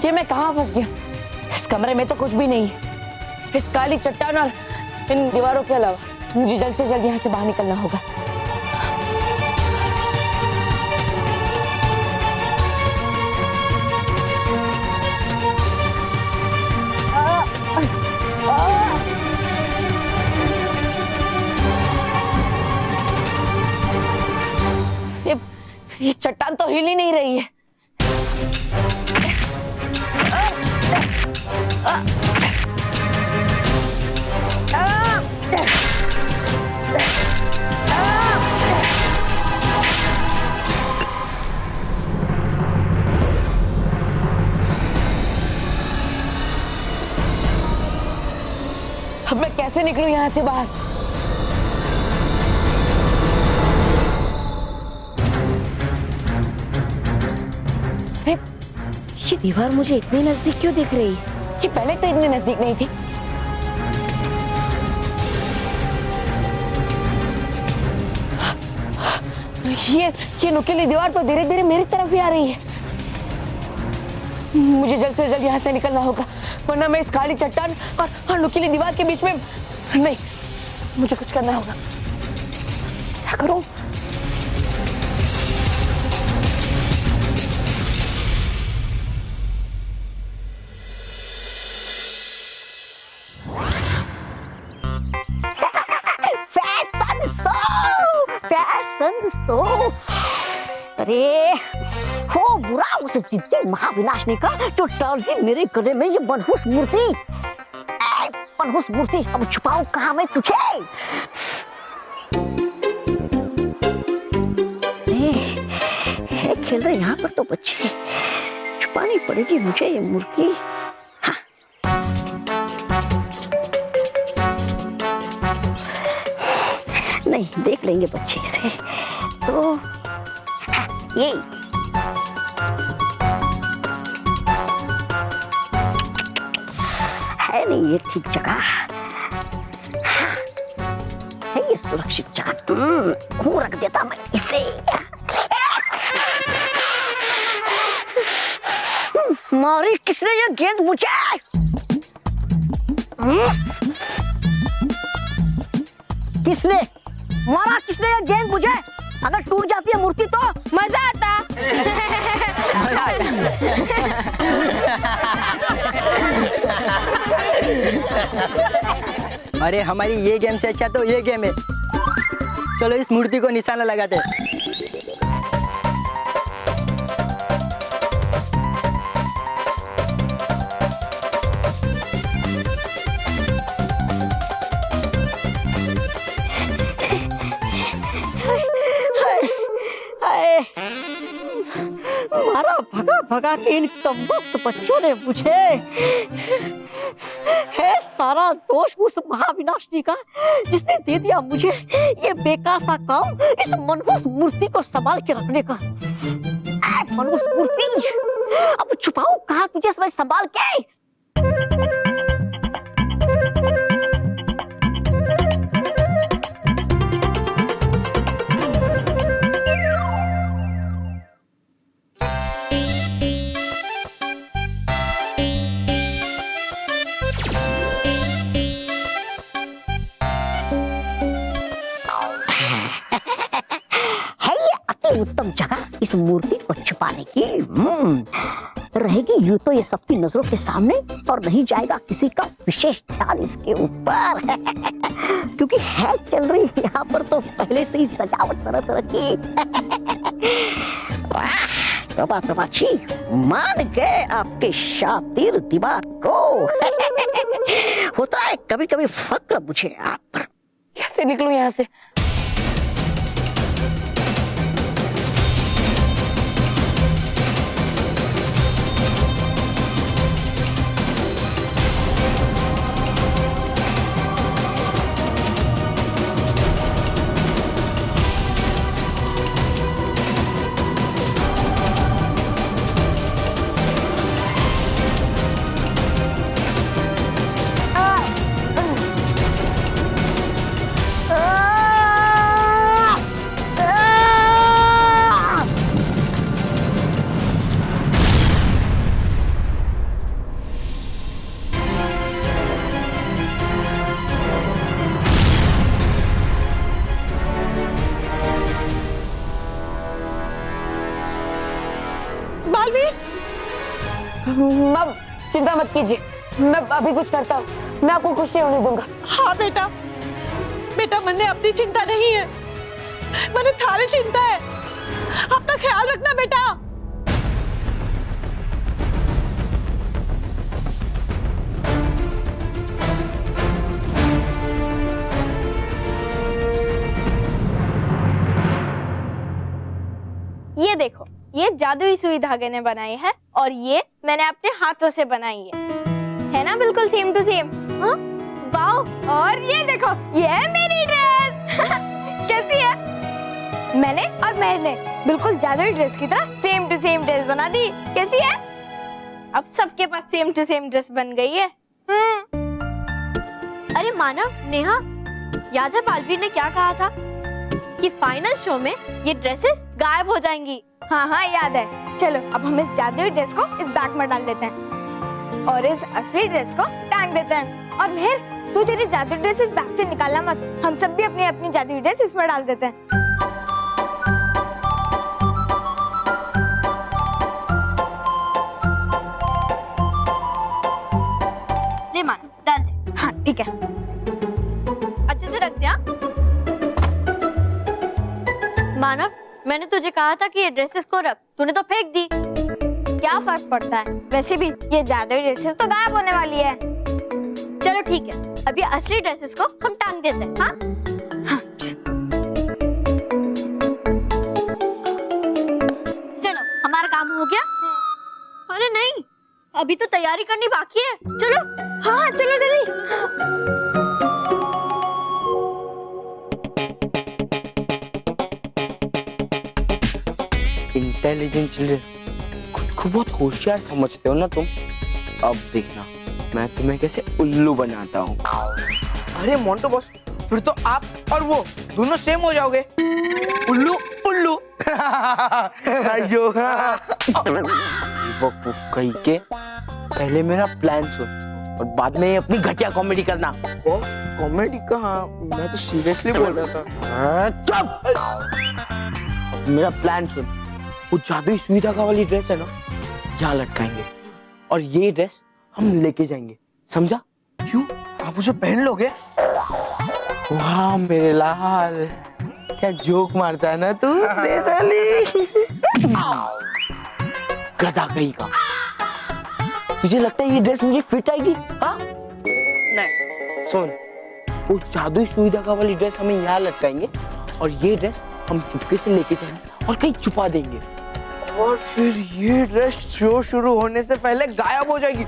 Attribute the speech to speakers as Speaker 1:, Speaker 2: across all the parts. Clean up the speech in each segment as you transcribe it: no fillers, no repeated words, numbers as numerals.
Speaker 1: ये मैं कहाँ फंस गया? इस कमरे में तो कुछ भी नहीं है। इस काली चट्टान और इन दीवारों के अलावा मुझे जल्द से जल्द यहाँ से बाहर निकलना होगा। ये चट्टान तो हिल ही नहीं रही है। अब मैं कैसे निकलूं यहाँ से बाहर? अरे ये दीवार मुझे इतनी नजदीक क्यों दिख रही है? ये पहले तो इतनी नजदीक नहीं थी। ये नुकीली दीवार तो धीरे धीरे मेरी तरफ ही आ रही है। मुझे जल्द से जल्द यहाँ से निकलना होगा, वरना मैं इस काली चट्टान और नुकीली दीवार के बीच में नहीं। मुझे कुछ करना होगा। क्या करूं?
Speaker 2: अरे हो बुरा उस जिद्दी महाविनाशनी का जो टर्जी मेरे गले में ये मनहूस मूर्ति। मनहूस मूर्ति, अब छुपाऊं कहाँ मैं तुझे? खेल रहे यहाँ पर तो बच्चे, छुपानी पड़ेगी मुझे ये मूर्ति। हाँ। नहीं देख लेंगे बच्चे इसे तो। ये है नहीं ये ठीक जगह। हाँ, है ये सुरक्षित जगह। रख देता मैं इसे। मारी किसने ये गेंद मुझे? किसने मारा? किसने ये गेंद मुझे? अगर टूट जाती है मूर्ति तो
Speaker 3: मजा आता।
Speaker 4: अरे हमारी ये गेम से अच्छा तो ये गेम है। चलो इस मूर्ति को निशाना लगाते हैं।
Speaker 2: मारा भगा भगा के इन कमबख्त बच्चों ने मुझे। है सारा दोष उस महाविनाशनी का जिसने दे दिया मुझे ये बेकार सा काम, इस मनहूस मूर्ति को संभाल के रखने का। मनहूस मूर्ति, अब छुपाऊं कहाँ तुझे मैं संभाल के? उत्तम जगह इस मूर्ति को छुपाने की रहेगी। यूं तो ये सबकी नजरों के सामने और नहीं जाएगा किसी का विशेष ध्यान इसके ऊपर। क्योंकि है चल रही यहाँ पर तो पहले से ही सजावट तरह तरह की। तोबा तोबा छी, मान गए आपके शातिर दिमाग को। होता है कभी कभी फक्र मुझे आप पर।
Speaker 1: कैसे निकलूं यहाँ से?
Speaker 3: बालवीर,
Speaker 1: मैम चिंता मत कीजिए, मैं अभी कुछ करता हूँ, मैं आपको कुछ नहीं होने दूंगा।
Speaker 3: हाँ बेटा, बेटा मन्ने अपनी चिंता नहीं है, मन्ने थारी चिंता है। अपना ख्याल रखना बेटा।
Speaker 5: ये देखो, ये जादुई सुई धागे ने बनाई है और ये मैंने अपने हाथों से बनाई है ना, बिल्कुल सेम टू सेम। हाँ वाह, और ये देखो, ये है मेरी ड्रेस। कैसी है? मैंने बिल्कुल जादुई ड्रेस की तरह सेम टू सेम ड्रेस बना दी। कैसी है? अब सबके पास सेम टू सेम ड्रेस बन गई है। अरे मानव, नेहा, याद है बालवीर ने क्या कहा था कि फाइनल शो में ये ड्रेसेस गायब हो जाएंगी? हाँ हाँ याद है। चलो अब हम इस जादुई ड्रेस को इस बैग में डाल देते हैं और इस असली ड्रेस को टांग देते हैं। और मेहर, तू तेरी जादुई ड्रेस इस बैग से निकालना मत, हम सब भी अपनी अपनी जादुई ड्रेस इसमें डाल देते हैं। दे मानो, डाल दे। हाँ ठीक है, अच्छे से रख दिया। मानव, मैंने तुझे कहा था कि ये ड्रेसेस को रख, तूने तो फेंक दी। क्या फर्क पड़ता है, वैसे भी ये जादुई ड्रेसेस तो गायब होने वाली है। चलो ठीक है, अब ये असली ड्रेसेस को हम टांग देते हैं। हाँ हाँ चलो, हमारा काम हो गया। अरे नहीं, अभी तो तैयारी करनी बाकी है। चलो हाँ चलो जल्दी।
Speaker 6: इंटेलिजेंट चिल्ड्रन, खुद को बहुत होशियार समझते हो ना तुम। अब देखना मैं तुम्हें कैसे उल्लू बनाता हूँ।
Speaker 7: अरे मोंटो बॉस, फिर तो आप और वो दोनों सेम हो जाओगे। उल्लू उल्लू।
Speaker 6: बेवकूफ कहीं के, पहले मेरा प्लान सुन और बाद में अपनी घटिया कॉमेडी करना।
Speaker 7: बॉस कॉमेडी कहाँ, मैं तो सीरियसली बोल रहा था।
Speaker 6: चुप! मेरा प्लान सुन, वो जादुई सुई धागा वाली ड्रेस है ना, यहाँ लटकाएंगे और ये ड्रेस हम लेके जाएंगे, समझा?
Speaker 7: क्यों, आप उसे पहन लोगे?
Speaker 6: वाह मेरे लाल, क्या जोक मारता है ना तू। गधा कहीं का, तुझे लगता है ये ड्रेस मुझे फिट आएगी? हाँ
Speaker 7: नहीं।
Speaker 6: सुन, वो जादुई सुई धागा वाली ड्रेस हमें यहाँ लटकाएंगे और ये ड्रेस हम चुपके से लेके जाएंगे और कहीं छुपा देंगे।
Speaker 7: और फिर ये ड्रेस शो शुरू होने से पहले गायब हो जाएगी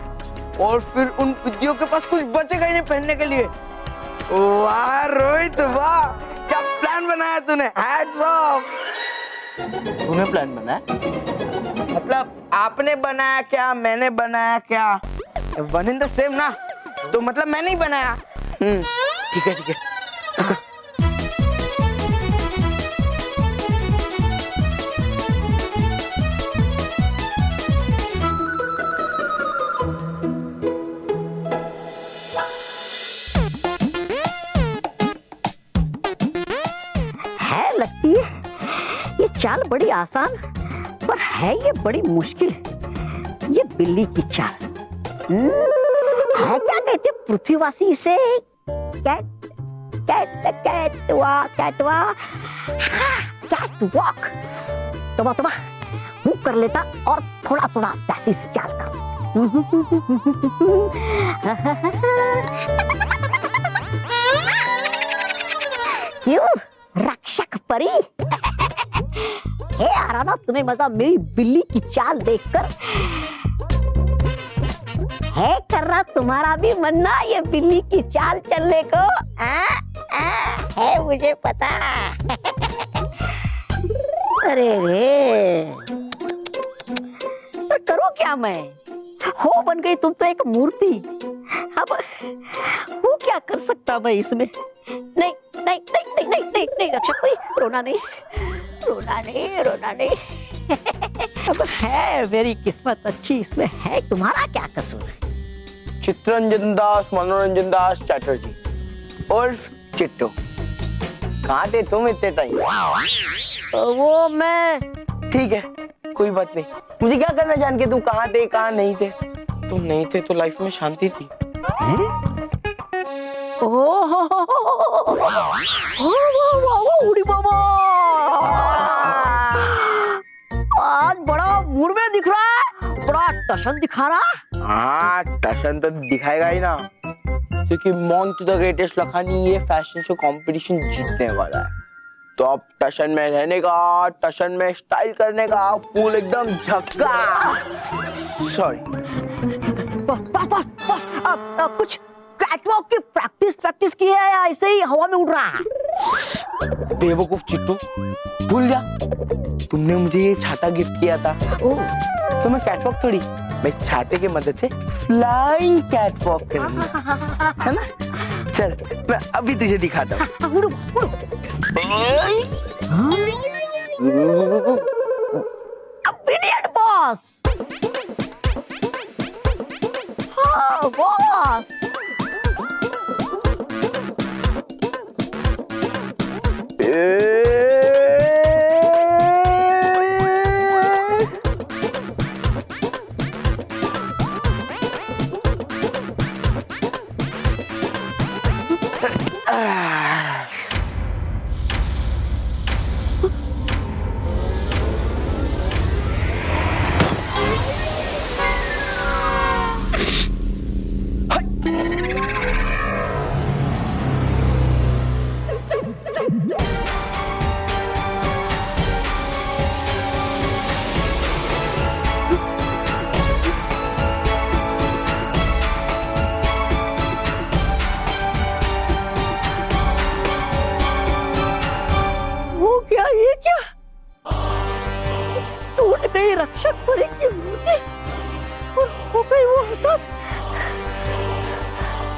Speaker 7: और फिर उन विद्यों के पास कुछ बचेगा ही नहीं पहनने के लिए। वाह रोहित वाह, क्या प्लान बनाया तूने, हैट्स ऑफ।
Speaker 6: तूने प्लान बनाया?
Speaker 7: मतलब आपने बनाया क्या, मैंने बनाया क्या, वन इन द सेम ना, तो मतलब मैंने ही बनाया।
Speaker 6: ठीक है ठीक है।
Speaker 2: लगती है ये चाल बड़ी आसान, पर है ये बड़ी मुश्किल। ये बिल्ली की चाल है, क्या कहते पृथ्वीवासी इसे? कैट कैट कैटवा कैटवा कैट वॉक। तबा मुंह कर लेता और थोड़ा थोड़ा वैसी चाल का। क्यों रक्षक परी? आ रहा ना तुम्हें मजा मेरी बिल्ली की चाल देखकर? है कर रहा तुम्हारा भी मन ना ये बिल्ली की चाल चलने को? है मुझे पता। अरे रे, तो करो क्या मैं? हो बन गई तुम तो एक मूर्ति। अब वो क्या कर सकता मैं इसमें? नहीं नहीं नहीं नहीं नहीं नहीं, नहीं रक्षक परी, रोना नहीं रोना नहीं रोना नहीं। अब है मेरी किस्मत अच्छी, इसमें है तुम्हारा क्या कसूर?
Speaker 6: चित्तरंजन दास मनोरंजन दास चैटर्जी और चिट्टू, कहाँ थे तुम इतने टाइम?
Speaker 2: वो मैं
Speaker 6: ठीक है, कोई बात नहीं, मुझे क्या करना जान के तुम कहाँ थे कहाँ नहीं थे। तुम नहीं थे तो लाइफ में शांति थी।
Speaker 2: उड़ी बाबा, आज बड़ा मूड में दिख रहा है, बड़ा टशन दिखा रहा है।
Speaker 6: हाँ टशन तो दिखाएगा ही ना, क्योंकि मॉन टू द ग्रेटेस्ट लखानी ये फैशन शो कंपटीशन जीतने वाला है। तो अब टशन में रहने का, टशन में स्टाइल करने का, फुल एकदम झक्का। सॉरी
Speaker 2: बस अब कुछ कैटवॉक की प्रैक्टिस की है या ऐसे ही हवा में उड़ रहा है?
Speaker 6: बेवकूफ चिट्टू, भूल जा, तुमने मुझे ये छाता गिफ्ट किया था। तो मैं कैटवॉक थोड़ी, मैं छाते की मदद से फ्लाइंग कैटवॉक करूंगा, है ना? चल मैं अभी तुझे दिखाता हूँ।
Speaker 2: उड़ो उड़ो। Brilliant boss. हाँ बॉस। रक्षक परी की मूर्ति और हो गई वो आजाद।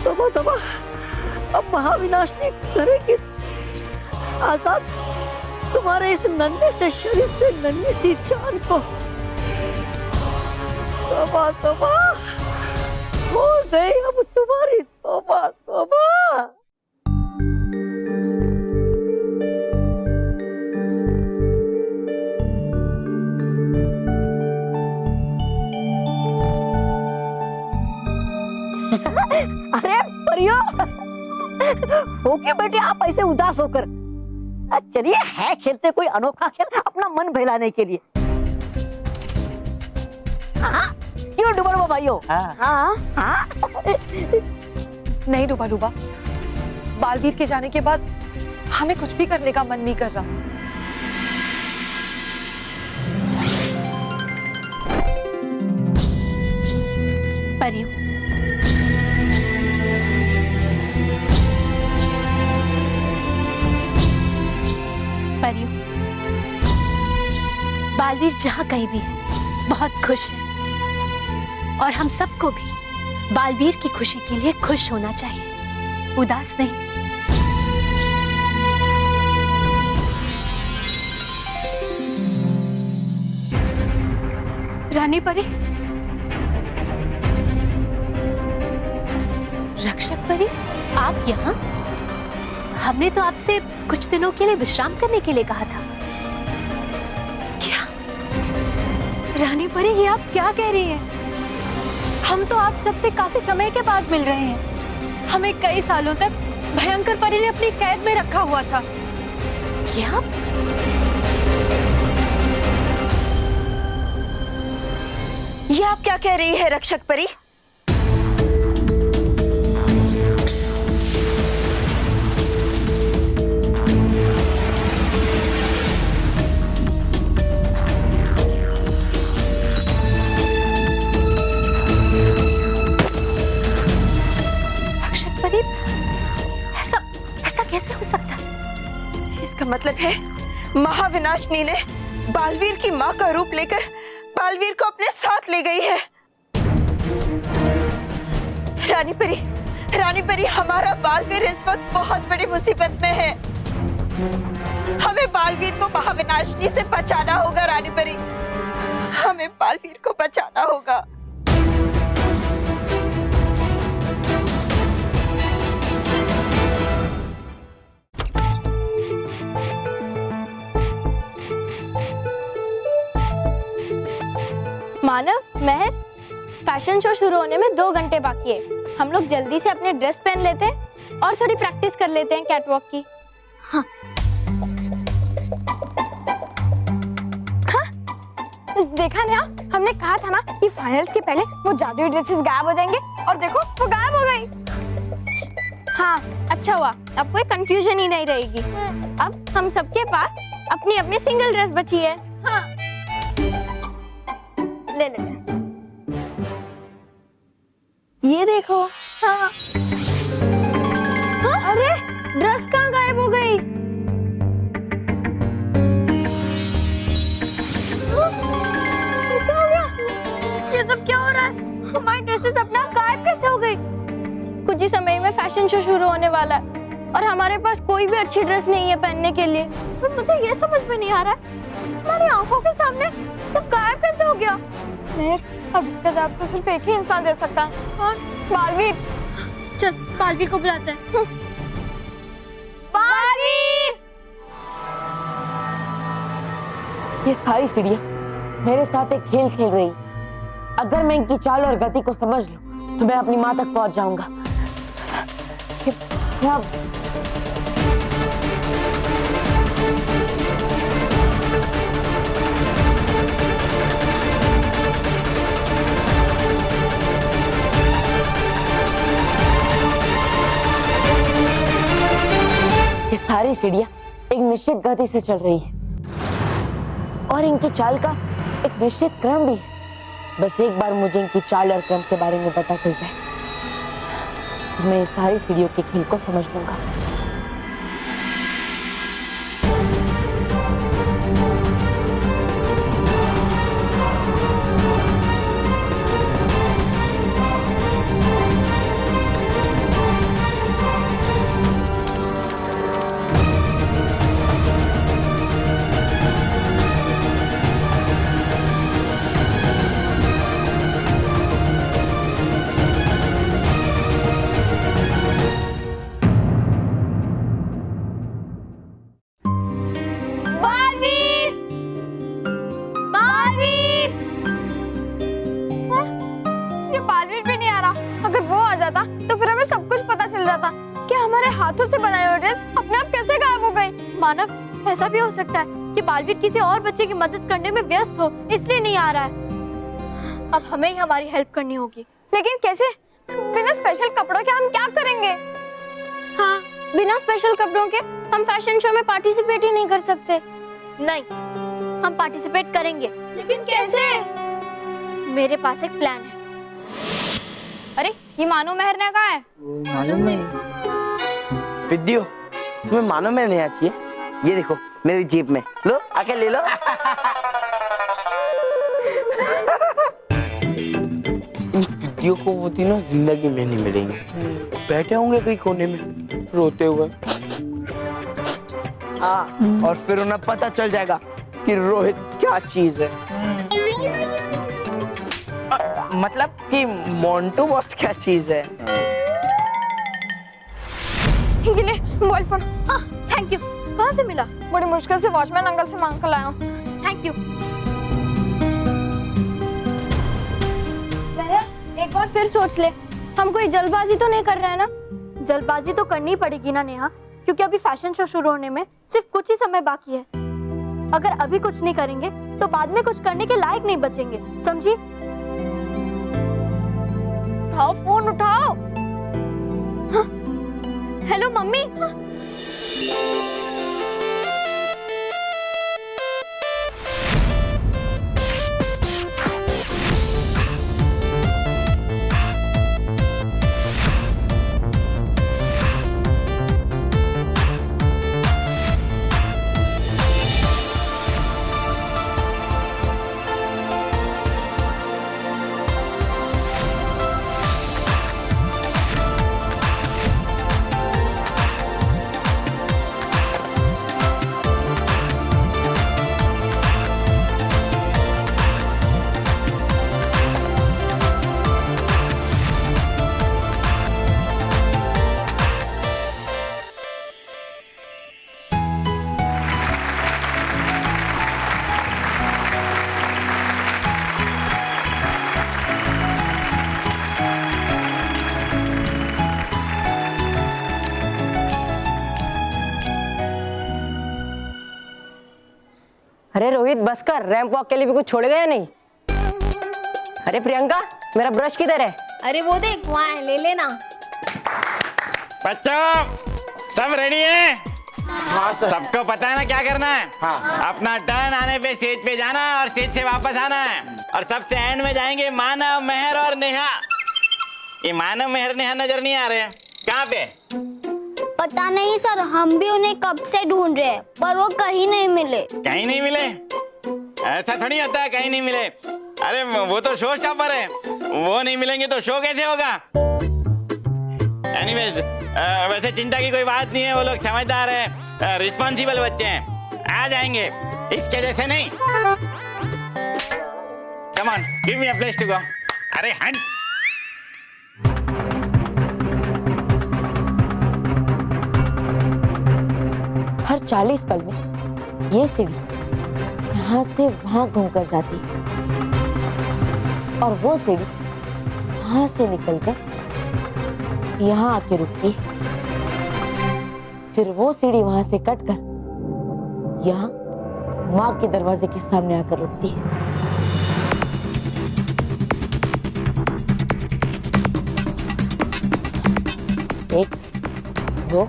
Speaker 2: तबा तबा अब महाविनाशनी करेगी आजाद तुम्हारे इस नन्हे से शरीर से नन्ही सी जान को। तबा तबा हो गई अब तुम्हारी तौबा तौबा। अरे परियो, होके बेटे आप ऐसे उदास होकर, चलिए है खेलते कोई अनोखा खेल अपना मन बहलाने के लिए। हाँ क्यों डुबड़ो भाइयों? हाँ
Speaker 3: नहीं डूबा डूबा, बालवीर के जाने के बाद हमें कुछ भी करने का मन नहीं कर रहा।
Speaker 8: परियो, परियो, बालवीर जहां कहीं भी है बहुत खुश है और हम सबको भी बालवीर की खुशी के लिए खुश होना चाहिए, उदास नहीं। रानी परी, रक्षक परी, आप यहाँ? हमने तो आपसे कुछ दिनों के लिए विश्राम करने के लिए कहा था। क्या रानी परी, ये आप क्या कह रही हैं? हम तो आप सबसे काफी समय के बाद मिल रहे हैं। हमें कई सालों तक भयंकर परी ने अपनी कैद में रखा हुआ था। क्या?
Speaker 9: ये आप क्या कह रही है रक्षक परी?
Speaker 8: कैसे हो सकता है?
Speaker 9: इसका मतलब है महाविनाशनी ने बालवीर की मां का रूप लेकर बालवीर को अपने साथ ले गई है। रानी परी, हमारा बालवीर इस वक्त बहुत बड़ी मुसीबत में है। हमें बालवीर को महाविनाशनी से बचाना होगा। रानी परी, हमें बालवीर को बचाना होगा।
Speaker 5: मानव, महर, फैशन शो शुरू होने में 2 घंटे बाकी है। हम लोग जल्दी से अपने ड्रेस पहन लेते हैं और थोड़ी प्रैक्टिस कर लेते हैं कैटवॉक की। हाँ।
Speaker 1: देखा ना, हमने कहा था ना कि फाइनल्स के पहले वो जादुई ड्रेसेस गायब हो जाएंगे, और देखो वो गायब हो गई।
Speaker 5: हाँ, अच्छा हुआ, अब कोई कंफ्यूजन ही नहीं रहेगी। अब हम सबके पास अपनी अपनी सिंगल ड्रेस बची है। हाँ। ले ले चल। ये देखो। हाँ। हाँ? अरे ड्रेस कहाँ गायब हो गई? क्या हो गया? ये सब क्या हो रहा है? हमारी ड्रेसेस अपना गायब कैसे हो गई? कुछ ही समय में फैशन शो शुरू होने वाला है और हमारे पास कोई भी अच्छी ड्रेस नहीं है पहनने के लिए। पर मुझे ये समझ में नहीं आ रहा है, हमारी आंखों के सामने सब गायब कैसे हो गया?
Speaker 1: अब इसका जवाब तो सिर्फ एक ही इंसान दे सकता है। कौन? बालवीर।
Speaker 5: चल बालवीर को बुलाते हैं। बालवीर!
Speaker 1: ये सारी सीढ़ियां मेरे साथ एक खेल खेल रही। अगर मैं इनकी चाल और गति को समझ लूं, तो मैं अपनी मां तक पहुंच जाऊंगा। ये सारी सीढ़ियां एक निश्चित गति से चल रही है और इनकी चाल का एक निश्चित क्रम भी है। बस एक बार मुझे इनकी चाल और क्रम के बारे में पता चल जाए, तो मैं इस सारी सीढ़ियों के खेल को समझ लूंगा।
Speaker 5: हाथों से बनाई हुई ड्रेस अपने आप कैसे गायब हो गई? मानव, ऐसा भी हो सकता है कि बालवीर किसी और बच्चे की मदद करने में व्यस्त हो, इसलिए नहीं आ रहा है। अब हमें ही हमारी हेल्प करनी होगी। लेकिन कैसे? बिना स्पेशल कपड़ों के हम क्या करेंगे? हाँ, बिना स्पेशल कपड़ों के हम फैशन शो में पार्टिसिपेट ही नहीं कर सकते। नहीं, हम पार्टिसिपेट करेंगे। लेकिन कैसे? मेरे पास एक प्लान है।
Speaker 10: अरे ये मानो महर ने कहा है?
Speaker 6: मालूम नहीं। विद्यो, तुम्हें मानो में नहीं आती है? ये देखो मेरी जेब में, लो आके ले लो। इस विद्यो को वो तीनों जिंदगी में नहीं मिलेंगे। बैठे होंगे कहीं कोने में रोते हुए। हाँ, और फिर उन्हें पता चल जाएगा कि रोहित क्या चीज है। मतलब कि मोंटू बॉस क्या चीज है।
Speaker 1: ये ले मोबाइल फोन।
Speaker 5: हाँ, थैंक यू। कहाँ से मिला?
Speaker 1: बड़ी मुश्किल से वॉचमैन अंकल से मांग कर लाया हूँ।
Speaker 5: Thank you. एक बार फिर सोच ले, हम कोई जल्दबाजी तो नहीं कर रहे हैं ना? जल्दबाजी तो करनी पड़ेगी ना नेहा, क्योंकि अभी फैशन शो शुरू होने में सिर्फ कुछ ही समय बाकी है। अगर अभी कुछ नहीं करेंगे तो बाद में कुछ करने के लायक नहीं बचेंगे, समझी? उठाओ फोन, उठाओ। हाँ? Hello mummy.
Speaker 11: रोहित बस कर, रैंप वॉक के लिए भी कुछ छोड़ेगा या नहीं? अरे प्रियंका, मेरा ब्रश किधर है?
Speaker 10: अरे वो देख वहाँ है, ले लेना।
Speaker 12: बच्चों सब रेडी है?
Speaker 6: हाँ सर।
Speaker 12: सबको पता है ना क्या करना है?
Speaker 6: हाँ।
Speaker 12: अपना टर्न आने पे स्टेज पे जाना है और स्टेज से वापस आना है, और सबसे एंड में जाएंगे मानव, मेहर और नेहा। ये मानव, मेहर, नेहा नजर नहीं आ रहे हैं, कहाँ पे?
Speaker 5: पता नहीं सर, हम भी उन्हें कब से ढूंढ रहे हैं पर वो कहीं नहीं मिले।
Speaker 12: कहीं नहीं मिले? ऐसा थोड़ी होता है कहीं नहीं मिले। अरे वो तो शो स्टॉपर है, वो नहीं मिलेंगे तो शो कैसे होगा? एनीवेज, वैसे चिंता की कोई बात नहीं है, वो लोग समझदार है, रिस्पॉन्सिबल बच्चे हैं, आ जाएंगे, इसके जैसे नहीं। Come on, give me a place to go. अरे हट।
Speaker 1: हर 40 पल में ये सीढ़ी यहाँ से वहां घूमकर जाती है और वो सीढ़ी वहां से निकलकर यहाँ आके रुकती है, फिर वो सीढ़ी वहां से कटकर यहाँ माँ के दरवाजे के सामने आकर रुकती है। एक, दो,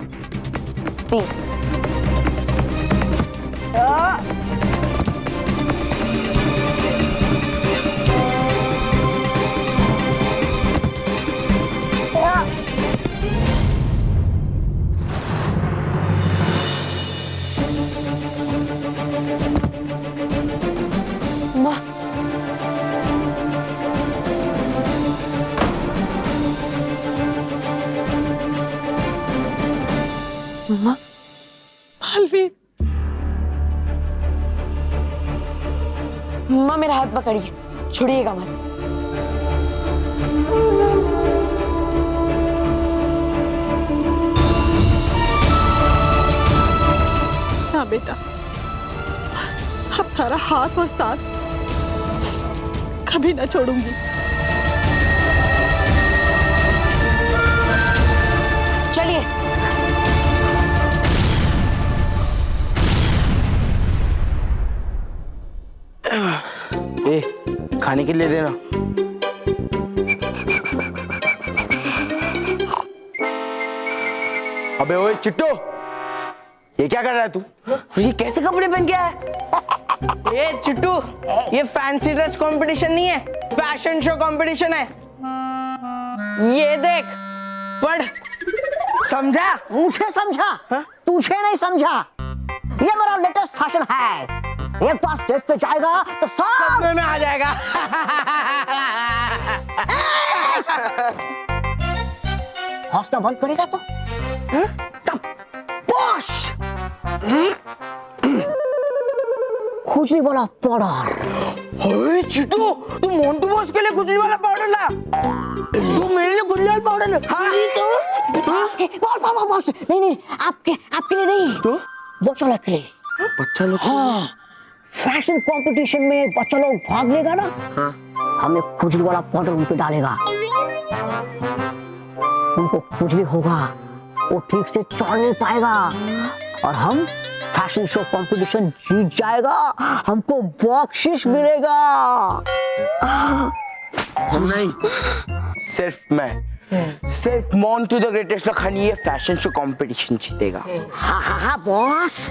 Speaker 1: तीन।
Speaker 3: बालवीर,
Speaker 1: माँ मेरा हाथ पकड़िए, छोड़िएगा मत।
Speaker 3: हाँ बेटा, अब तारा हाथ और साथ कभी ना छोड़ूंगी।
Speaker 1: चलिए।
Speaker 6: ए, खाने के लिए देना। अबे ओए चिट्टू, ये क्या कर रहा है तू?
Speaker 7: ये कैसे कपड़े पहन के आया? ए चिट्टू, ये फैंसी ड्रेस कंपटीशन नहीं है, फैशन शो कंपटीशन है। ये देख, पढ़, समझा?
Speaker 2: मुझे समझा? तुझे नहीं समझा? ये मेरा लेटेस्ट फैशन है, एक बार स्टेज पे जाएगा तो सब
Speaker 7: में आ जाएगा।
Speaker 2: हौसला बंद करेगा तो तब बॉस खुजली वाला पाउडर।
Speaker 7: ओए चिट्टू, तू मोंटू बॉस के लिए खुजली वाला पाउडर ला, तू मेरे लिए खुजली वाला पाउडर ला। हाँ तो
Speaker 2: बॉस नहीं, आपके लिए नहीं, तो बच्चा लोग के लिए।
Speaker 6: बच्चा लोग?
Speaker 2: हाँ, फैशन कंपटीशन में बच्चा लोग भाग लेगा ना,
Speaker 6: हाँ,
Speaker 2: हमें खुजली वाला पाउडर उन पे डालेगा, उनको खुजली होगा, वो ठीक से चल नहीं पाएगा और हम फैशन शो कंपटीशन जीत जाएगा, हमको बख्शिश मिलेगा।
Speaker 6: हम नहीं, सिर्फ मोंटू द ग्रेटेस्ट लखानी ये फैशन शो कंपटीशन जीतेगा।
Speaker 2: हाँ बॉस,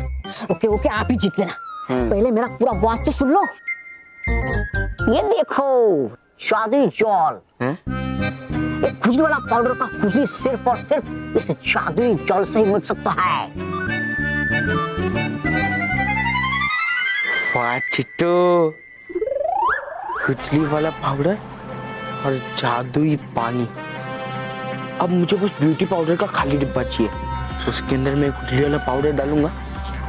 Speaker 2: ओके आप ही जीत लेना। पहले मेरा पूरा बात तो सुन लो। ये देखो जादुई जल, ये खुजली वाला पाउडर का खुजली सिर्फ और सिर्फ इस जादुई जल से ही मिट सकता है।
Speaker 6: वाह चिट्टू, खुजली वाला पाउडर और जादुई पानी। अब मुझे बस ब्यूटी पाउडर का खाली डिब्बा चाहिए, उसके अंदर मैं खुजली वाला पाउडर डालूंगा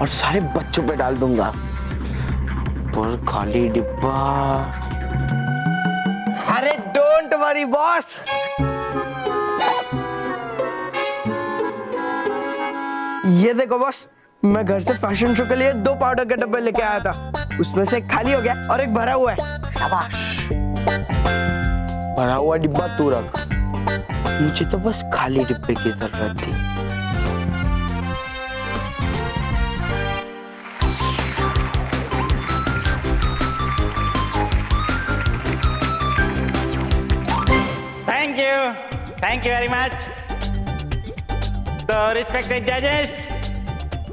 Speaker 6: और सारे बच्चों पे डाल दूंगा, पर खाली डिब्बा।
Speaker 7: अरे डोंट वरी बॉस, ये देखो बॉस, मैं घर से फैशन शो के लिए 2 पाउडर के डब्बे लेके आया था, उसमें से एक खाली हो गया और एक भरा हुआ है।
Speaker 2: शाबाश।
Speaker 6: भरा हुआ डिब्बा तू रख, मुझे तो बस खाली डिब्बे की जरूरत थी।
Speaker 12: Thank you very much. तो रिस्पेक्टेड जजेस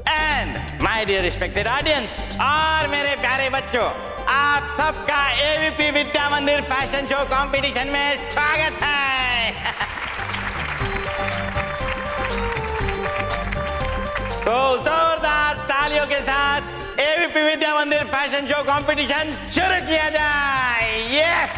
Speaker 12: and my dear respected audience और मेरे प्यारे बच्चों, आप सबका एवीपी विद्या मंदिर फैशन शो कंपटीशन में स्वागत है। तो जोरदार तालियों के साथ एवीपी विद्या मंदिर फैशन शो कंपटीशन शुरू किया जाए। यस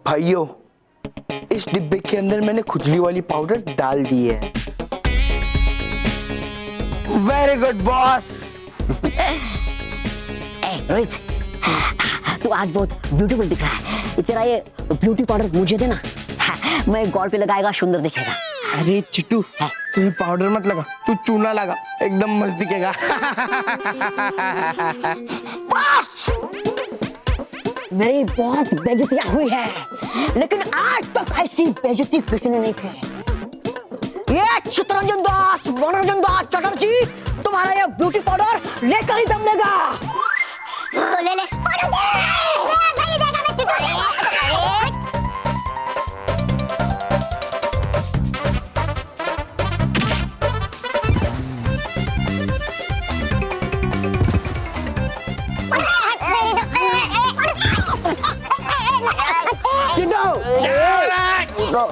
Speaker 6: भाइयों, इस डिब्बे के अंदर मैंने खुजली वाली पाउडर डाल दी है। Very good boss.
Speaker 2: रोहित, तू आज बहुत ब्यूटीफुल दिख रहा है। तेरा ये ब्यूटी पाउडर मुझे देना, मैं गॉल पे लगाएगा, सुंदर दिखेगा।
Speaker 7: अरे चिट्टू, तुम्हें पाउडर मत लगा, तू चूना लगा, एकदम मस्त दिखेगा।
Speaker 2: मेरी बहुत बेइज्जतियां हुई है, लेकिन आज तक ऐसी बेइज्जती किसी ने नहीं की। ये चित्तरंजन दास, मनोरंजन दास चटर्जी, तुम्हारा ये ब्यूटी पाउडर लेकर ही दम लेगा। तो ले ले,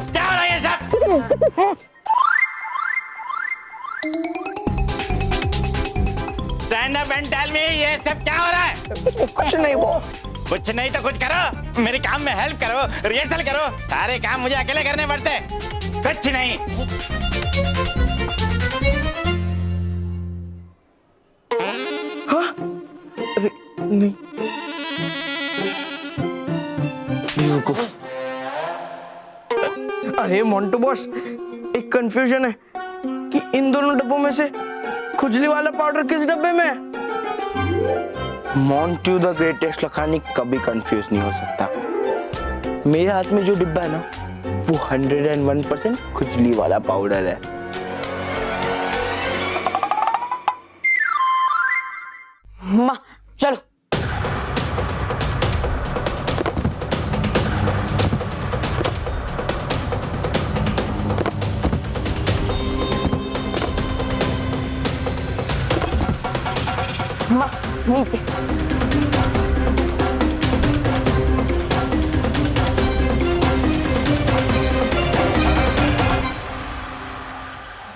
Speaker 12: क्या हो रहा है ये सब? Stand up and tell me, ये सब क्या हो रहा है?
Speaker 7: कुछ नहीं वो।
Speaker 12: कुछ नहीं तो कुछ करो, मेरे काम में हेल्प करो, रिहर्सल करो। सारे काम मुझे अकेले करने पड़ते। कुछ नहीं।
Speaker 7: हाँ? अरे नहीं, बेवकूफ। अरे मोंटू बॉस, एक कंफ्यूजन है कि इन दोनों डब्बों में से खुजली वाला पाउडर किस डब्बे में है?
Speaker 6: मोंटू द ग्रेटेस्ट लखानी कभी कंफ्यूज नहीं हो सकता। मेरे हाथ में जो डिब्बा है ना, वो 101% खुजली वाला पाउडर है।
Speaker 1: माँ चलो। माँ नीचे।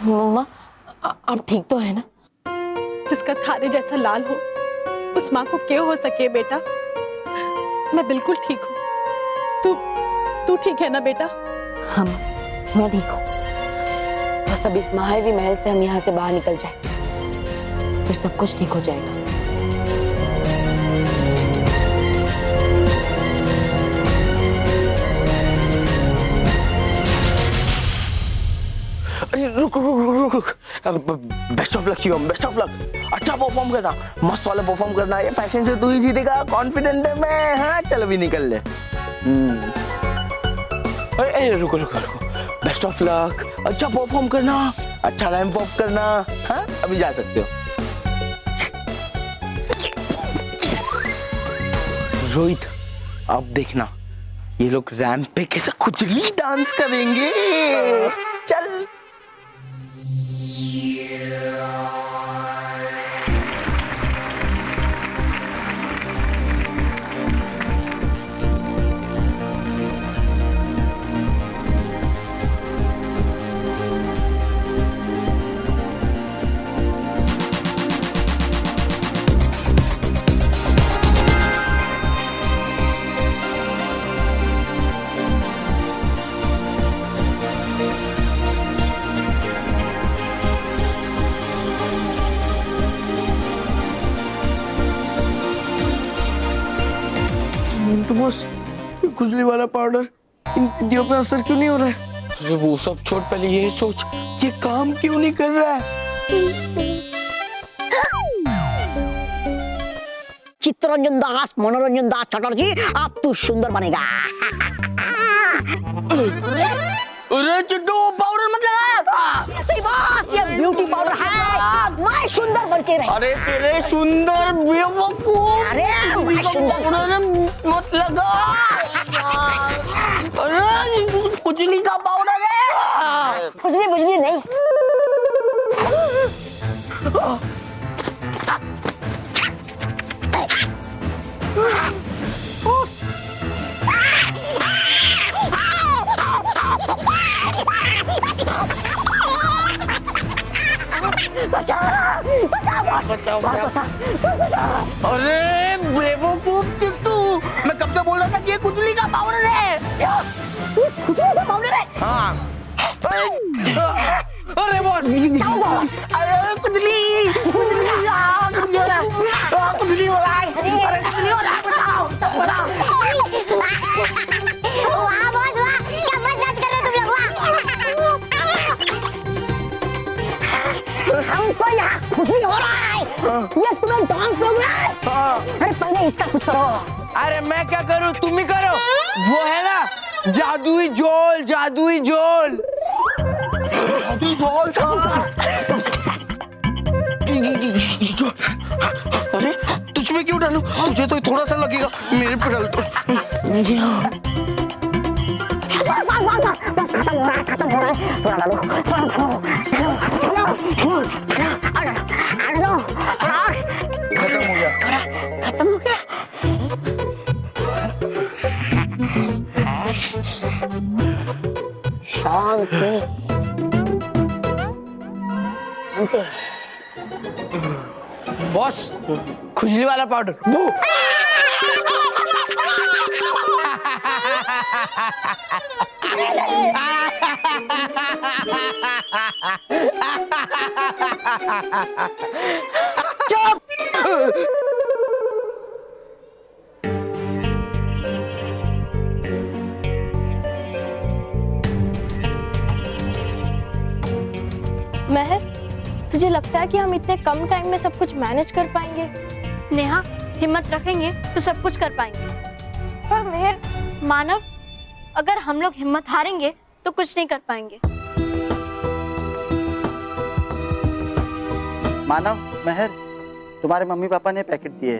Speaker 1: मम्मा आप ठीक तो है ना?
Speaker 3: जिसका थारे जैसा लाल हो उस माँ को क्यों हो सके बेटा? मैं बिल्कुल ठीक हूँ। तू ठीक है ना बेटा?
Speaker 1: हाँ मैं ठीक हूँ। बस अब इस महावी महल से हम यहाँ से बाहर निकल जाए, फिर सब कुछ ठीक हो जाएगा।
Speaker 6: अरे रुक रुक रुक रुक, best of luck Shivam, best of luck. अच्छा परफॉर्म करना, मस्त वाला परफॉर्म करना। ये फैशन से तू ही जीतेगा, कॉन्फिडेंट है मैं। हाँ चल अभी निकल ले। अरे रुको रुको रुको, बेस्ट ऑफ लक, अच्छा परफॉर्म करना। अच्छा रैंप वॉक करना। हाँ अभी जा सकते हो। रोहित अब देखना ये लोग रैंप पे कैसे खुजली डांस करेंगे। चल तो बस ये खुजली वाला पाउडर इन पिंडियों पे असर क्यों नहीं हो रहा है? तुझे वो सब छोड़, पहले ये सोच ये काम क्यों नहीं कर रहा है?
Speaker 2: चित्तरंजन दास, मनोरंजन दास चटर्जी, आप तू सुंदर बनेगा।
Speaker 6: अरे चिट्टू पाउडर मत लगा।
Speaker 2: सही बात, ये ब्यूटी पाउडर है, मैं सुंदर बनके रही।
Speaker 6: अरे तेरे सुंदर बेवकूफ,
Speaker 2: अरे मैं सुंदर
Speaker 6: पाउडर मत लगा। अरे खुजली का पाउडर है।
Speaker 2: खुजली बुजली नहीं।
Speaker 6: अरे बेवकूफ चिट्टू, मैं कब से बोल रहा था कि ये खुजली का पाउडर है।
Speaker 2: खुजली का पाउडर है?
Speaker 6: हाँ। अरे बॉस, अरे खुजली खुजली हो रहा है, खुजली हो रहा है, अरे खुजली हो रहा है, बताओ बताओ।
Speaker 2: वाह बॉस वाह, क्या मदद कर रहे हो तुम लोग, वाह। हमको यहाँ खुशी हो रहा है, ये तुम्हें डांस लग रहा है। अरे पहले इसका कुछ करो।
Speaker 7: अरे मैं क्या करूं, तुम ही करो। वो है ना जादुई झोल, जादुई झोल।
Speaker 6: जादुई झोल था। अरे तुझ में क्यों डालूं? तुझे तो थोड़ा सा लगेगा, मेरे पे डाल दो।
Speaker 2: खत्म हो रहा है, थोड़ा डालो,
Speaker 6: खत्म हो गया।
Speaker 2: खत्म हो गया। शांति शांति।
Speaker 7: बॉस खुजली वाला पाउडर वो।
Speaker 5: महर, तुझे लगता है कि हम इतने कम टाइम में सब कुछ मैनेज कर पाएंगे? नेहा, हिम्मत रखेंगे तो सब कुछ कर पाएंगे। पर महर, मानव, अगर हम लोग हिम्मत हारेंगे तो कुछ नहीं कर पाएंगे।
Speaker 4: मानव, महर, तुम्हारे मम्मी पापा ने पैकेट दिए।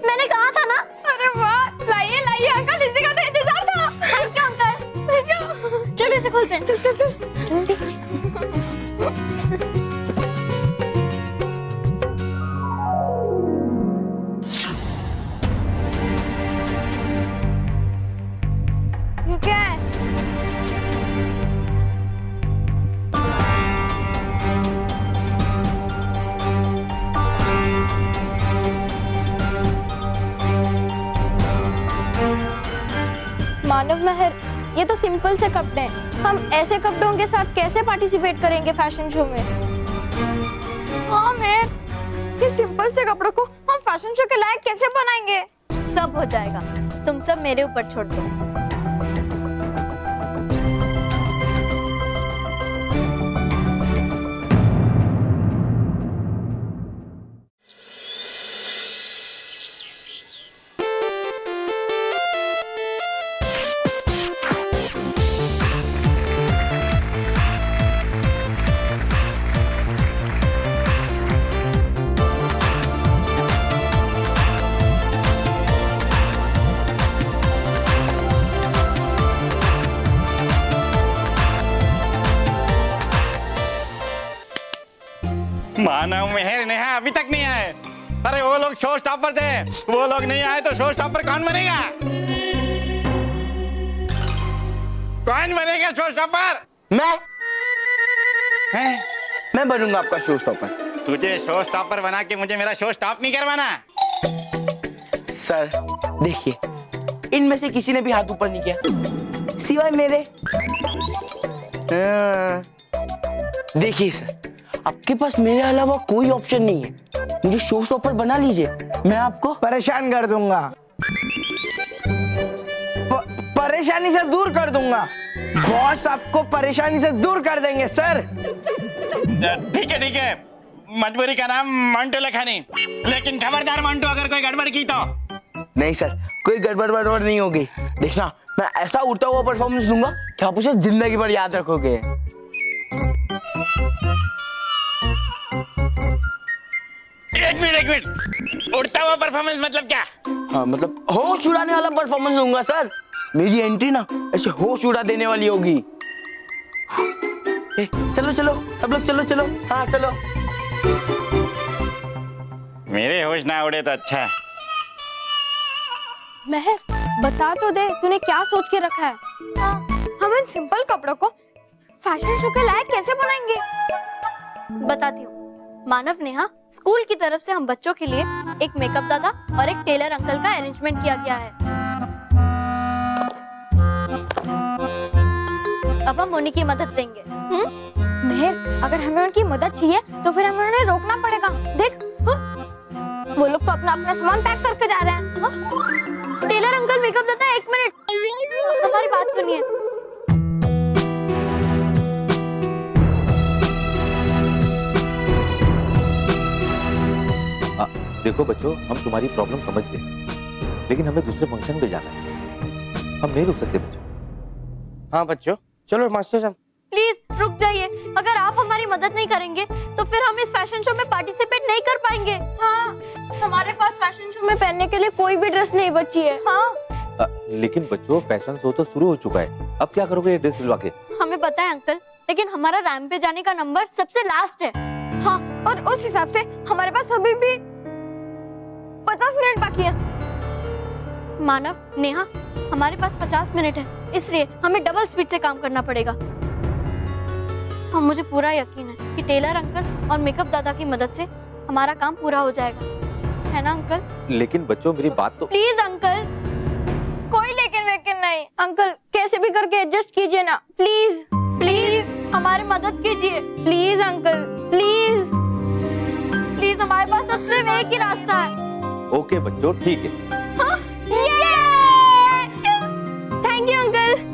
Speaker 5: मैंने कहा था ना। अरे वाह, लाइए लाइए अंकल, इसी का तो इंतजार था। Thank you uncle, thank you. चलो इसे खोलते हैं, चल चल चल जल्दी। ये क्या है? मानव महर, ये तो सिंपल से कपड़े हैं। हम ऐसे कपड़ों के साथ कैसे पार्टिसिपेट करेंगे फैशन शो में? हाँ महर, ये सिंपल से कपड़ों को हम फैशन शो के लायक कैसे बनाएंगे? सब हो जाएगा, तुम सब मेरे ऊपर छोड़ दो।
Speaker 12: मानव मेहर नेहा अभी तक नहीं आए। अरे वो लोग शो स्टॉपर थे, वो लोग नहीं आए तो शो स्टॉपर कौन बनेगा? कौन बनेगा शो स्टॉपर?
Speaker 6: मैं बनूंगा आपका शो स्टॉपर।
Speaker 12: तुझे शो स्टॉपर बना के मुझे मेरा शो स्टॉप नहीं करवाना।
Speaker 6: सर देखिए, इनमें से किसी ने भी हाथ ऊपर नहीं किया सिवाय मेरे। देखिए सर, आपके पास मेरे अलावा कोई ऑप्शन नहीं है, मुझे शो स्टॉपर बना लीजिए, मैं आपको परेशान कर दूंगा, परेशानी से दूर कर दूंगा। बॉस आपको परेशानी से दूर कर देंगे सर।
Speaker 12: ठीक है, मजबूरी का नाम मंटू लखानी, लेकिन खबरदार मंटू, अगर कोई गड़बड़ की तो।
Speaker 6: नहीं सर, कोई गड़बड़ बड़बड़ नहीं होगी। देखना, मैं ऐसा उड़ता हुआ परफॉर्मेंस दूंगा कि आप उसे जिंदगी भर याद रखोगे।
Speaker 12: एक मिनट, उड़ता हुआ परफॉर्मेंस मतलब क्या?
Speaker 6: हाँ मतलब होश उड़ाने वाला परफॉर्मेंस दूंगा सर। मेरी एंट्री ना ऐसे होश उड़ा देने वाली होगी। चलो चलो सब लोग, चलो चलो, हाँ चलो।
Speaker 12: मेरे होश ना उड़े तो अच्छा है।
Speaker 5: महर, बता तो दे, तूने क्या सोच के रखा है? हाँ, हम इन सिंपल कपड़ों को फैशन शो के लायक कैसे बनाएंगे? बताती हूँ। मानव नेहा, स्कूल की तरफ से हम बच्चों के लिए एक मेकअप दादा और एक टेलर अंकल का अरेंजमेंट किया गया है। अब हम उन्हीं की मदद लेंगे।
Speaker 10: मेहर, अगर हमें उनकी मदद चाहिए तो फिर हमें उन्हें रोकना पड़ेगा। देख, वो लोग तो अपना अपना सामान पैक करके जा रहे हैं। टेलर अंकल, मेकअप दादा, 1 मिनट, हमारी बात सुनिए।
Speaker 13: देखो बच्चों, हम तुम्हारी प्रॉब्लम समझ गए, लेकिन हमें दूसरे फंक्शन पे जाना है, हम नहीं रुक सकते बच्चों।
Speaker 6: हाँ बच्चों, चलो मास्टर साहब।
Speaker 5: प्लीज रुक जाइए, अगर आप हमारी मदद नहीं करेंगे तो फिर हम इस फैशन शो में पार्टिसिपेट नहीं कर पाएंगे। हाँ, हमारे पास फैशन शो में पहनने के लिए कोई भी ड्रेस नहीं बची है। हाँ।
Speaker 13: लेकिन बच्चों, फैशन शो तो शुरू हो चुका है, अब क्या करोगे ये ड्रेस सिलवा के?
Speaker 5: हमें पता है अंकल, लेकिन हमारा रैंप पे जाने का नंबर सबसे लास्ट है। हाँ, और उस हिसाब से हमारे पास अभी भी 50 मिनट बाकी है। मानव, नेहा, हमारे पास 50 मिनट है, इसलिए हमें डबल स्पीड से काम करना पड़ेगा। और मुझे पूरा यकीन है कि टेलर अंकल और मेकअप दादा की मदद से हमारा काम पूरा हो जाएगा, है ना अंकल?
Speaker 13: लेकिन बच्चों, मेरी बात तो।
Speaker 5: प्लीज अंकल, कोई लेकिन वेकिन नहीं। अंकल, कैसे भी करके एडजस्ट कीजिए ना, प्लीज प्लीज हमारी मदद कीजिए। प्लीज अंकल, प्लीज प्लीज, हमारे पास सबसे एक ही रास्ता है।
Speaker 13: ओके बच्चों, ठीक है।
Speaker 5: Thank you uncle.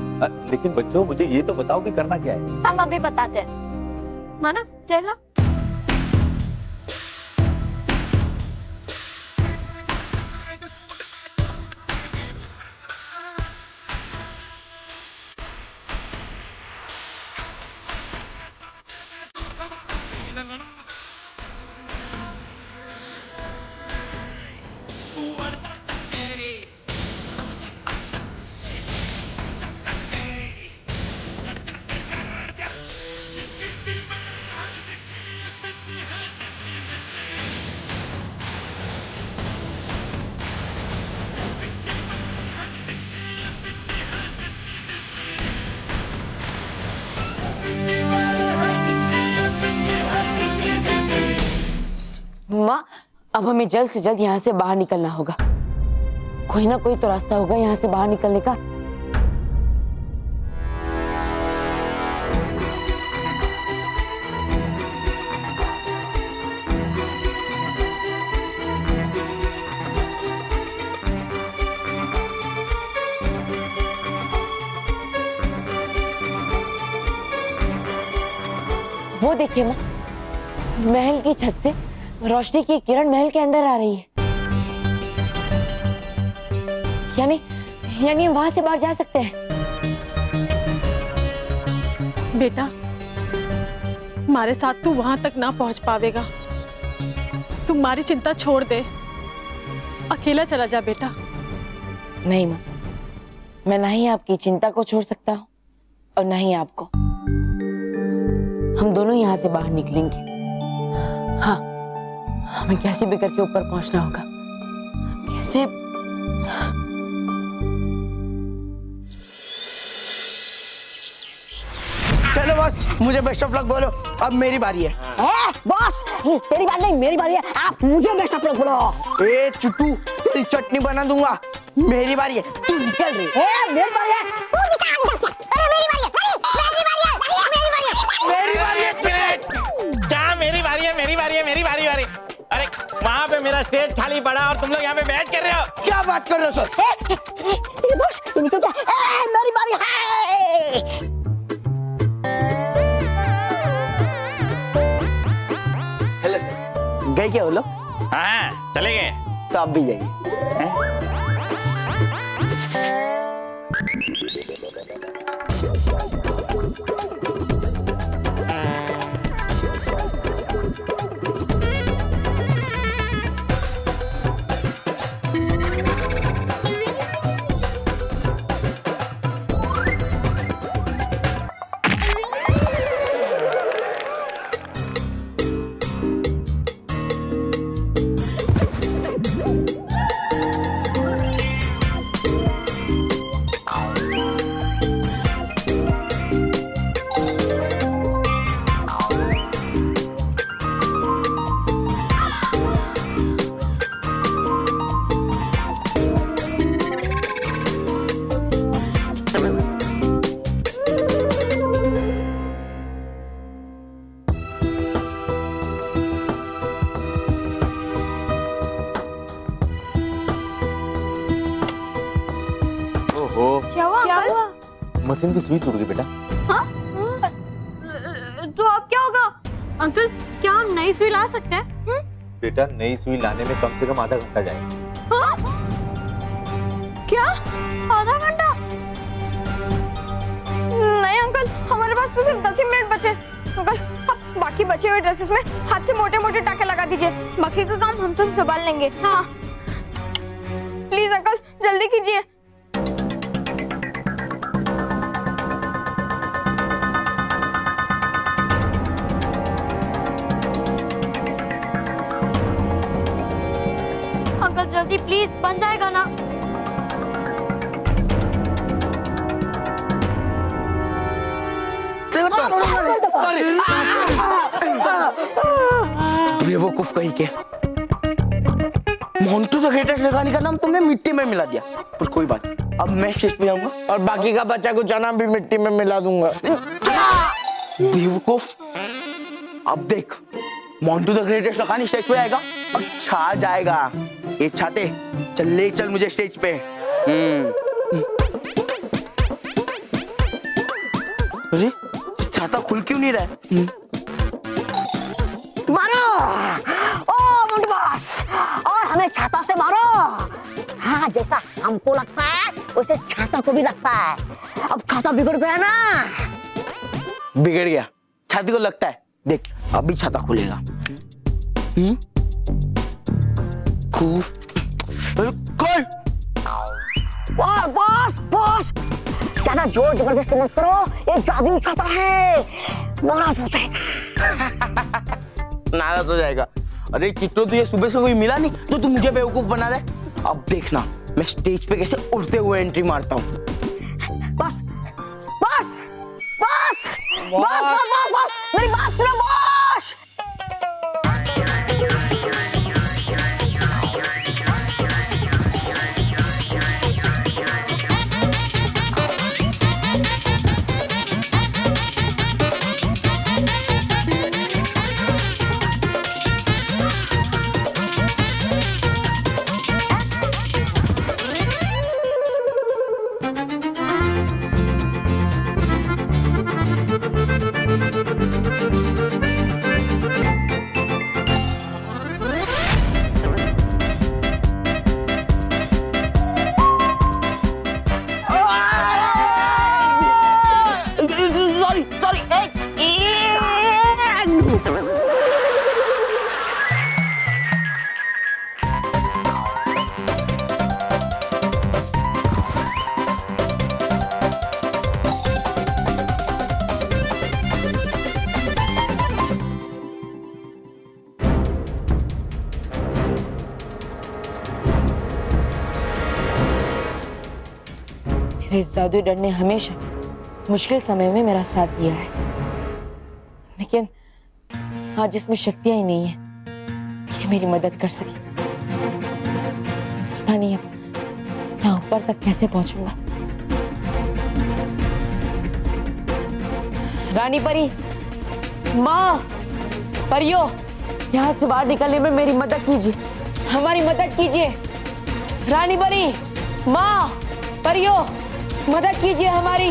Speaker 13: लेकिन बच्चों, मुझे ये तो बताओ कि करना क्या है?
Speaker 5: हम अभी बताते हैं। मानव, चलो।
Speaker 1: माँ, अब हमें जल्द से जल्द यहाँ से बाहर निकलना होगा। कोई ना कोई तो रास्ता होगा यहाँ से बाहर निकलने का। वो देखिए माँ, महल की छत से रोशनी की किरण महल के अंदर आ रही है। यानी वहां से बाहर जा सकते हैं।
Speaker 3: बेटा, हमारे साथ तू वहां तक ना पहुंच पावेगा। तुम्हारी चिंता छोड़ दे, अकेला चला जा बेटा।
Speaker 1: नहीं माँ, मैं ना ही आपकी चिंता को छोड़ सकता हूँ और ना ही आपको। हम दोनों यहाँ से बाहर निकलेंगे। हाँ, हमें कैसे भी करके ऊपर पहुंचना होगा। कैसे?
Speaker 7: चलो बॉस, मुझे बेस्ट ऑफ लक बोलो, अब मेरी बारी है।
Speaker 2: बॉस, तेरी बारी नहीं, मेरी बारी है, आप मुझे बेस्ट ऑफ लक बोलो।
Speaker 7: ए चुट्टू, तेरी चटनी बना दूंगा। मेरी बारी है, तू निकल रही।
Speaker 2: मेरी बारी है, तू निकल अंदर से। अरे मेरी बारी है, मेरी बारी है, मेरी बारी है,
Speaker 7: मेरी बारी है।
Speaker 12: क्या मेरी बारी है? मेरी बारी है, मेरी बारी बारी। अरे वहाँ पे मेरा स्टेज खाली पड़ा और तुम लोग यहाँ पे बैठ कर रहे हो।
Speaker 7: क्या बात कर रहे हो सर?
Speaker 2: बॉस, तू निकल जा। मेरी बारी है।
Speaker 7: हेलो सर, गए क्या वो लोग?
Speaker 12: हाँ, चले गए।
Speaker 7: तो आप भी जाइए।
Speaker 10: क्या हुआ अंकल?
Speaker 13: मशीन की सुई टूट गई बेटा।
Speaker 3: तो अब क्या होगा अंकल? क्या हम नई सुई ला सकते हैं?
Speaker 13: बेटा नई सुई लाने में कम से कम आधा घंटा जाएगा।
Speaker 10: क्या? आधा घंटा? नहीं अंकल, हमारे पास तो सिर्फ 10 ही मिनट बचे। अंकल, आप बाकी बचे हुए ड्रेसेस में हाथ से मोटे मोटे टाके लगा दीजिए, बाकी का काम हम सब संभाल लेंगे। हाँ प्लीज अंकल, जल्दी कीजिए। अंकल जल्दी प्लीज, बन जाएगा ना?
Speaker 7: बेवकूफ कहीं के। मोंटू द ग्रेटेस्ट लगाने का नाम तुमने मिट्टी में मिला दिया, पर कोई बात नहीं, अब मैं स्टेज पे जाऊंगा और बाकी का बच्चा को चना भी मिट्टी में मिला दूंगा। बेवकूफ, अब देख, मोंटू द ग्रेटेस्ट लगानी स्टेज पे आएगा और छा जाएगा। ये छाते, चल ले चल मुझे स्टेज पे। अरे छाता खुल क्यों नहीं रहा है?
Speaker 2: मारो, ओ मोंटू बॉस, और हमें छाता से मारो। हाँ, जैसा हमको लगता है वैसे छाता को भी लगता है। अब छाता बिगड़ गया ना।
Speaker 7: बिगड़ गया, छाती को लगता है। देख अभी छाता खुलेगा। खोल।
Speaker 2: बॉस बॉस, ज्यादा जोर जबरदस्ती मत करो, ये जादुई छाता है, नाराज हो जाएगा।
Speaker 7: नाराज हो जाएगा? अरे चिट्टू, तुझे सुबह से कोई मिला नहीं तो तू मुझे बेवकूफ बना रहा है। अब देखना मैं स्टेज पे कैसे उड़ते हुए एंट्री मारता हूँ।
Speaker 2: बस बस बस बस बस, मेरी बात सुनो बॉस।
Speaker 1: और इस जादुई डर ने हमेशा मुश्किल समय में मेरा साथ दिया है, लेकिन आज इसमें शक्तियां ही नहीं है कि मेरी मदद कर सके। पता नहीं अब मैं ऊपर तक कैसे पहुंचूंगा। रानी परी, माँ, परियो, यहाँ से बाहर निकलने में मेरी मदद कीजिए, हमारी मदद कीजिए। रानी परी, माँ, परियो, मदद कीजिए हमारी।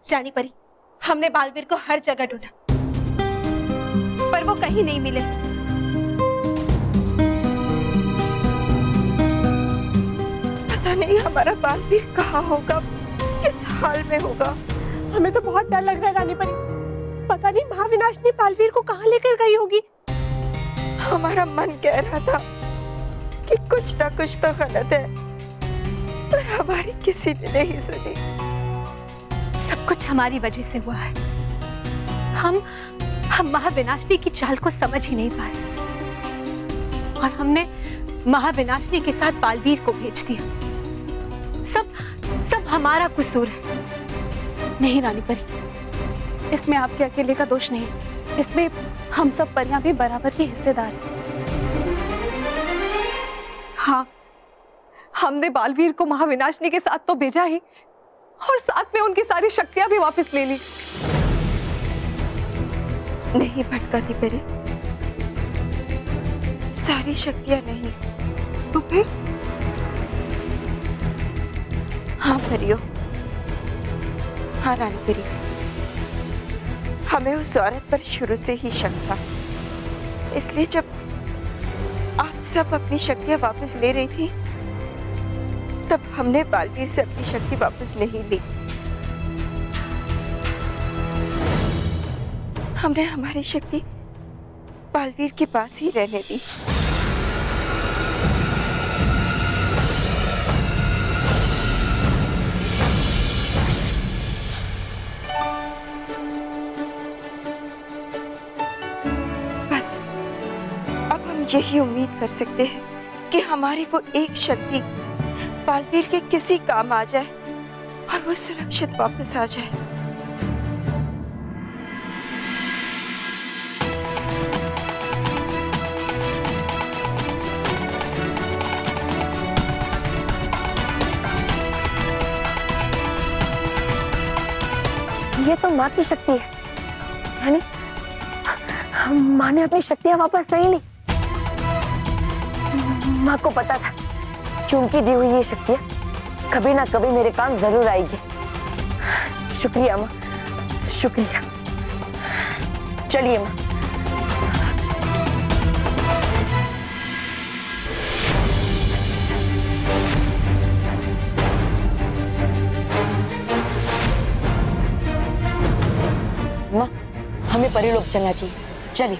Speaker 3: रानी परी, हमने बालवीर को हर जगह ढूंढा, पर वो कहीं नहीं मिले।
Speaker 9: पता नहीं हमारा बालवीर कहाँ होगा, किस हाल में होगा।
Speaker 3: हमें तो बहुत डर लग रहा है रानी परी। पता नहीं महाविनाशनी बालवीर को कहाँ लेकर गई होगी।
Speaker 9: हमारा मन कह रहा था कि कुछ ना कुछ तो गलत है, पर हमारी किसी ने नहीं सुनी।
Speaker 8: सब कुछ हमारी वजह से हुआ है। हम महाविनाशनी की चाल को समझ ही नहीं पाए और हमने महाविनाशनी के साथ बालवीर को भेज दिया। सब हमारा कसूर है।
Speaker 3: नहीं रानी परी, इसमें आपके अकेले का दोष नहीं, इसमें हम सब परियां भी बराबर की हिस्सेदार हैं। हाँ, हमने बालवीर को महाविनाशनी के साथ तो भेजा ही, और साथ में उनकी सारी शक्तियां भी वापस ले ली।
Speaker 9: नहीं भटकाती परी, सारी शक्तियां नहीं।
Speaker 3: तो फिर?
Speaker 9: हाँ परियो, हाँ रानी परी, हमें उस औरत पर शुरू से ही शक था। इसलिए जब आप सब अपनी शक्तियां वापस ले रही थी, तब हमने बालवीर से अपनी शक्ति वापस नहीं ली। हमने हमारी शक्ति बालवीर के पास ही रहने दी। बस अब हम यही उम्मीद कर सकते हैं कि हमारी वो एक शक्ति बालवीर के किसी काम आ जाए और वो सुरक्षित वापस आ जाए।
Speaker 1: ये तो माँ की शक्ति है, यानी माँ ने अपनी शक्तियां वापस नहीं ली। माँ को पता था कि उनकी दी हुई ये शक्तियां कभी ना कभी मेरे काम जरूर आएगी। शुक्रिया माँ, शुक्रिया। चलिए माँ। माँ, हमें परिलोक चलना चाहिए, चलिए।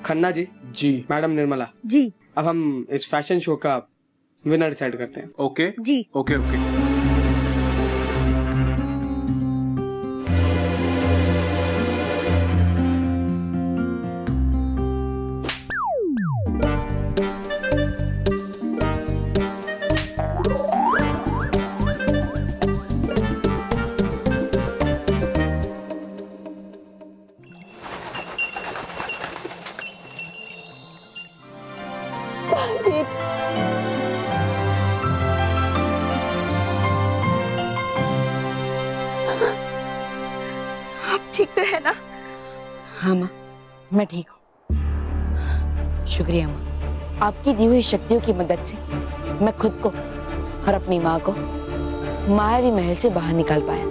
Speaker 14: खन्ना जी, मैडम निर्मला
Speaker 2: जी,
Speaker 14: अब हम इस फैशन शो का विनर डिसाइड करते हैं।
Speaker 15: ओके
Speaker 2: जी,
Speaker 15: ओके ओके।
Speaker 9: आप ठीक तो है ना?
Speaker 1: हाँ माँ, मैं ठीक हूँ। शुक्रिया माँ, आपकी दी हुई शक्तियों की मदद से मैं खुद को और अपनी माँ को मायावी महल से बाहर निकाल पाया।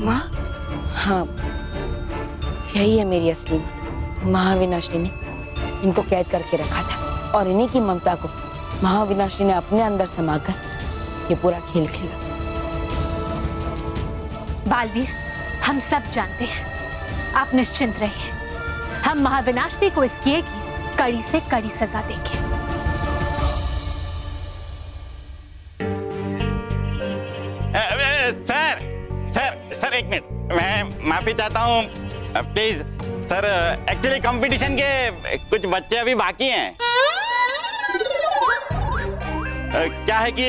Speaker 9: माँ?
Speaker 1: हाँ, यही है मेरी असली माँ। महाविनाशिनी ने इनको कैद करके रखा था और इन्हीं की ममता को महाविनाशिनी ने अपने अंदर समाकर ये पूरा खेल खेला।
Speaker 8: बालवीर, हम सब जानते हैं, आप निश्चिंत रहिए। हम महाविनाशिनी को इस किए की कड़ी से कड़ी सजा देंगे।
Speaker 12: सर सर सर एक मिनट, मैं माफी चाहता हूँ प्लीज सर। एक्चुअली कंपटीशन के कुछ बच्चे अभी बाकी हैं। क्या है कि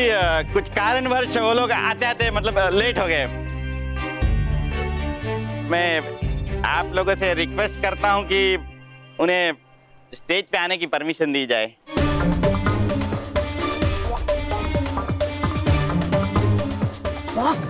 Speaker 12: कुछ कारणवश वो लोग आते आते मतलब लेट हो गए। मैं आप लोगों से रिक्वेस्ट करता हूँ कि उन्हें स्टेज पे आने की परमिशन दी जाए।
Speaker 2: बॉस,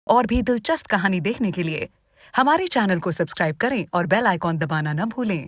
Speaker 15: और भी दिलचस्प कहानी देखने के लिए हमारे चैनल को सब्सक्राइब करें और बेल आइकॉन दबाना न भूलें।